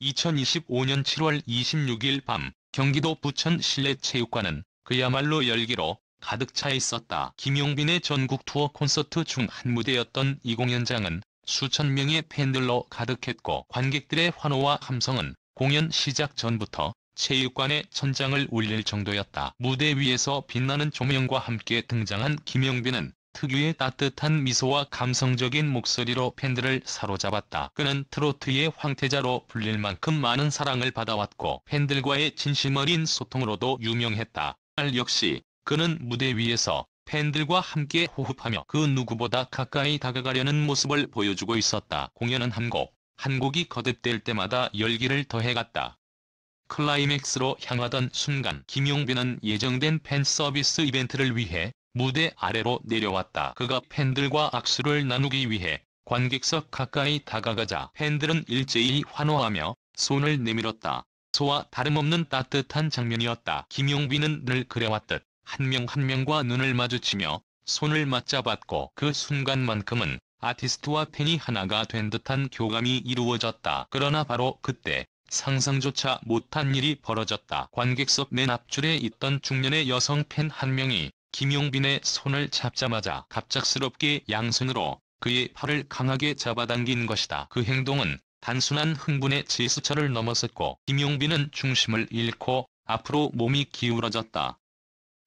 2025년 7월 26일 밤 경기도 부천 실내체육관은 그야말로 열기로 가득 차 있었다. 김용빈의 전국 투어 콘서트 중 한 무대였던 이 공연장은 수천 명의 팬들로 가득했고, 관객들의 환호와 함성은 공연 시작 전부터 체육관의 천장을 울릴 정도였다. 무대 위에서 빛나는 조명과 함께 등장한 김용빈은 특유의 따뜻한 미소와 감성적인 목소리로 팬들을 사로잡았다. 그는 트로트의 황태자로 불릴 만큼 많은 사랑을 받아왔고, 팬들과의 진심 어린 소통으로도 유명했다. 역시 그는 무대 위에서 팬들과 함께 호흡하며 그 누구보다 가까이 다가가려는 모습을 보여주고 있었다. 공연은 한 곡이 거듭될 때마다 열기를 더해갔다. 클라이맥스로 향하던 순간 김용빈은 예정된 팬 서비스 이벤트를 위해 무대 아래로 내려왔다. 그가 팬들과 악수를 나누기 위해 관객석 가까이 다가가자 팬들은 일제히 환호하며 손을 내밀었다. 소와 다름없는 따뜻한 장면이었다. 김용빈은 늘 그래왔듯 한 명 한 명과 눈을 마주치며 손을 맞잡았고, 그 순간만큼은 아티스트와 팬이 하나가 된 듯한 교감이 이루어졌다. 그러나 바로 그때 상상조차 못한 일이 벌어졌다. 관객석 맨 앞줄에 있던 중년의 여성 팬 한 명이 김용빈의 손을 잡자마자 갑작스럽게 양손으로 그의 팔을 강하게 잡아당긴 것이다. 그 행동은 단순한 흥분의 제스처를 넘어섰고, 김용빈은 중심을 잃고 앞으로 몸이 기울어졌다.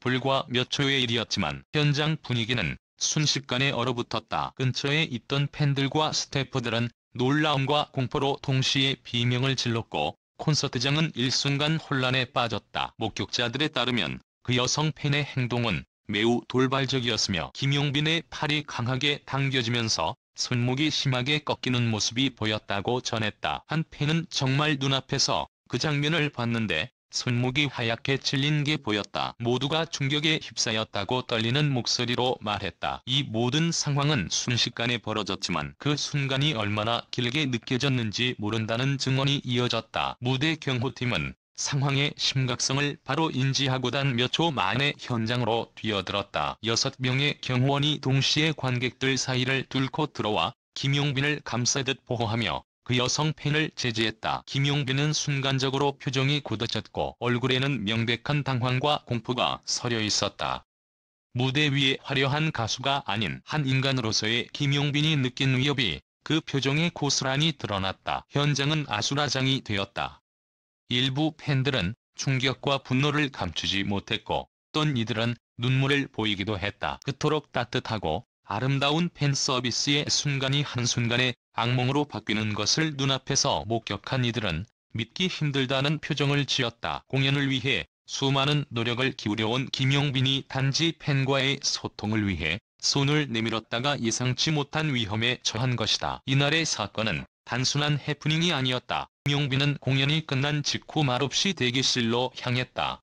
불과 몇 초의 일이었지만 현장 분위기는 순식간에 얼어붙었다. 근처에 있던 팬들과 스태프들은 놀라움과 공포로 동시에 비명을 질렀고, 콘서트장은 일순간 혼란에 빠졌다. 목격자들에 따르면 그 여성 팬의 행동은 매우 돌발적이었으며, 김용빈의 팔이 강하게 당겨지면서 손목이 심하게 꺾이는 모습이 보였다고 전했다. 한 팬은 정말 눈앞에서 그 장면을 봤는데 손목이 하얗게 찔린 게 보였다. 모두가 충격에 휩싸였다고 떨리는 목소리로 말했다. 이 모든 상황은 순식간에 벌어졌지만 그 순간이 얼마나 길게 느껴졌는지 모른다는 증언이 이어졌다. 무대 경호팀은 상황의 심각성을 바로 인지하고 단 몇 초 만에 현장으로 뛰어들었다. 6명의 경호원이 동시에 관객들 사이를 뚫고 들어와 김용빈을 감싸듯 보호하며 그 여성 팬을 제지했다. 김용빈은 순간적으로 표정이 굳어졌고 얼굴에는 명백한 당황과 공포가 서려 있었다. 무대 위에 화려한 가수가 아닌 한 인간으로서의 김용빈이 느낀 위협이 그 표정에 고스란히 드러났다. 현장은 아수라장이 되었다. 일부 팬들은 충격과 분노를 감추지 못했고, 어떤 이들은 눈물을 보이기도 했다. 그토록 따뜻하고 아름다운 팬 서비스의 순간이 한순간에 악몽으로 바뀌는 것을 눈앞에서 목격한 이들은 믿기 힘들다는 표정을 지었다. 공연을 위해 수많은 노력을 기울여온 김용빈이 단지 팬과의 소통을 위해 손을 내밀었다가 예상치 못한 위험에 처한 것이다. 이날의 사건은 단순한 해프닝이 아니었다. 김용빈은 공연이 끝난 직후 말없이 대기실로 향했다.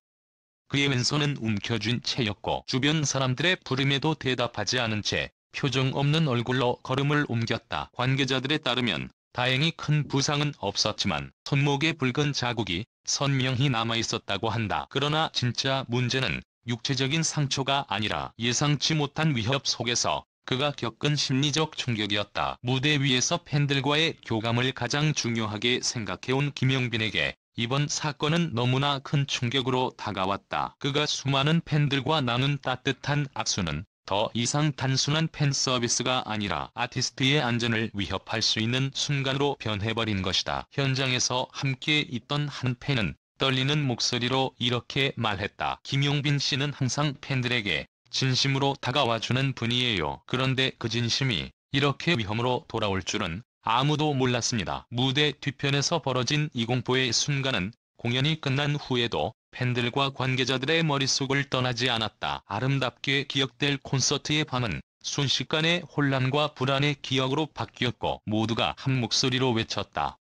그의 왼손은 움켜쥔 채였고 주변 사람들의 부름에도 대답하지 않은 채 표정 없는 얼굴로 걸음을 옮겼다. 관계자들에 따르면 다행히 큰 부상은 없었지만 손목에 붉은 자국이 선명히 남아있었다고 한다. 그러나 진짜 문제는 육체적인 상처가 아니라 예상치 못한 위협 속에서 그가 겪은 심리적 충격이었다. 무대 위에서 팬들과의 교감을 가장 중요하게 생각해온 김용빈에게 이번 사건은 너무나 큰 충격으로 다가왔다. 그가 수많은 팬들과 나눈 따뜻한 악수는 더 이상 단순한 팬 서비스가 아니라 아티스트의 안전을 위협할 수 있는 순간으로 변해버린 것이다. 현장에서 함께 있던 한 팬은 떨리는 목소리로 이렇게 말했다. 김용빈 씨는 항상 팬들에게 진심으로 다가와주는 분이에요. 그런데 그 진심이 이렇게 위험으로 돌아올 줄은 아무도 몰랐습니다. 무대 뒤편에서 벌어진 이 공포의 순간은 공연이 끝난 후에도 팬들과 관계자들의 머릿속을 떠나지 않았다. 아름답게 기억될 콘서트의 밤은 순식간에 혼란과 불안의 기억으로 바뀌었고 모두가 한 목소리로 외쳤다.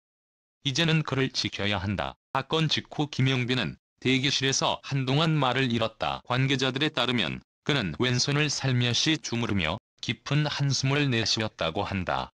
이제는 그를 지켜야 한다. 사건 직후 김용빈은 대기실에서 한동안 말을 잃었다. 관계자들에 따르면 그는 왼손을 살며시 주무르며 깊은 한숨을 내쉬었다고 한다.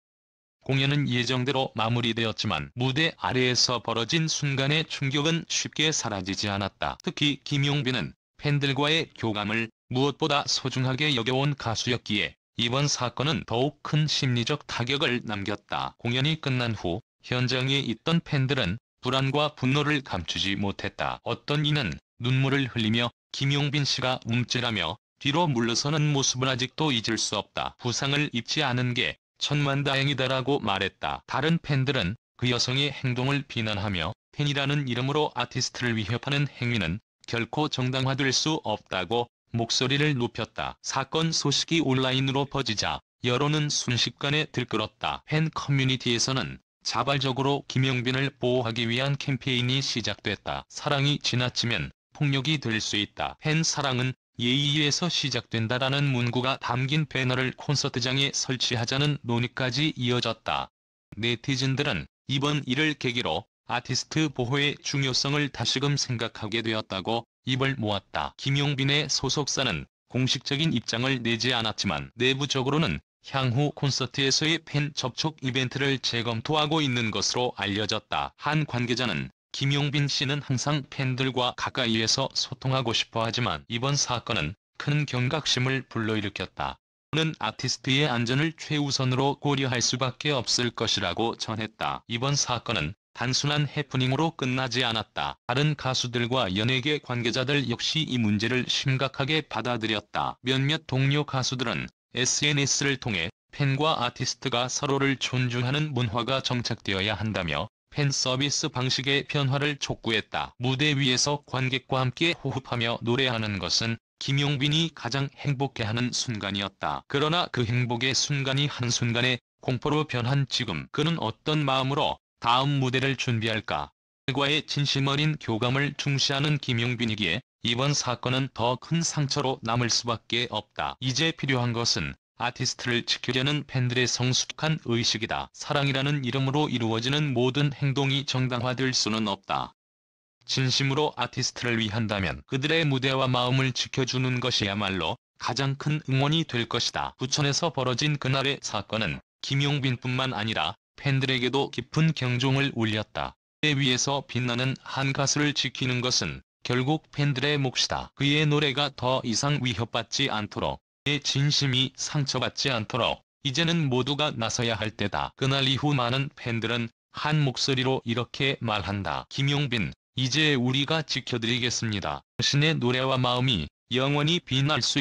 공연은 예정대로 마무리되었지만 무대 아래에서 벌어진 순간의 충격은 쉽게 사라지지 않았다. 특히 김용빈은 팬들과의 교감을 무엇보다 소중하게 여겨온 가수였기에 이번 사건은 더욱 큰 심리적 타격을 남겼다. 공연이 끝난 후 현장에 있던 팬들은 불안과 분노를 감추지 못했다. 어떤 이는 눈물을 흘리며 김용빈 씨가 움찔하며 뒤로 물러서는 모습을 아직도 잊을 수 없다. 부상을 입지 않은 게 천만다행이다라고 말했다. 다른 팬들은 그 여성의 행동을 비난하며 팬이라는 이름으로 아티스트를 위협하는 행위는 결코 정당화될 수 없다고 목소리를 높였다. 사건 소식이 온라인으로 퍼지자 여론은 순식간에 들끓었다. 팬 커뮤니티에서는 자발적으로 김용빈을 보호하기 위한 캠페인이 시작됐다. 사랑이 지나치면 폭력이 될 수 있다. 팬 사랑은 예의에서 시작된다라는 문구가 담긴 배너를 콘서트장에 설치하자는 논의까지 이어졌다. 네티즌들은 이번 일을 계기로 아티스트 보호의 중요성을 다시금 생각하게 되었다고 입을 모았다. 김용빈의 소속사는 공식적인 입장을 내지 않았지만 내부적으로는 향후 콘서트에서의 팬 접촉 이벤트를 재검토하고 있는 것으로 알려졌다. 한 관계자는 김용빈 씨는 항상 팬들과 가까이에서 소통하고 싶어 하지만 이번 사건은 큰 경각심을 불러일으켰다. 는 아티스트의 안전을 최우선으로 고려할 수밖에 없을 것이라고 전했다. 이번 사건은 단순한 해프닝으로 끝나지 않았다. 다른 가수들과 연예계 관계자들 역시 이 문제를 심각하게 받아들였다. 몇몇 동료 가수들은 SNS를 통해 팬과 아티스트가 서로를 존중하는 문화가 정착되어야 한다며 팬 서비스 방식의 변화를 촉구했다. 무대 위에서 관객과 함께 호흡하며 노래하는 것은 김용빈이 가장 행복해하는 순간이었다. 그러나 그 행복의 순간이 한순간에 공포로 변한 지금 그는 어떤 마음으로 다음 무대를 준비할까? 과의 진심 어린 교감을 중시하는 김용빈이기에 이번 사건은 더 큰 상처로 남을 수밖에 없다. 이제 필요한 것은 아티스트를 지키려는 팬들의 성숙한 의식이다. 사랑이라는 이름으로 이루어지는 모든 행동이 정당화될 수는 없다. 진심으로 아티스트를 위한다면 그들의 무대와 마음을 지켜주는 것이야말로 가장 큰 응원이 될 것이다. 부천에서 벌어진 그날의 사건은 김용빈뿐만 아니라 팬들에게도 깊은 경종을 울렸다. 무대 위에서 빛나는 한 가수를 지키는 것은 결국 팬들의 몫이다. 그의 노래가 더 이상 위협받지 않도록, 그의 진심이 상처받지 않도록 이제는 모두가 나서야 할 때다. 그날 이후 많은 팬들은 한 목소리로 이렇게 말한다. 김용빈, 이제 우리가 지켜드리겠습니다. 당신의 노래와 마음이 영원히 빛날 수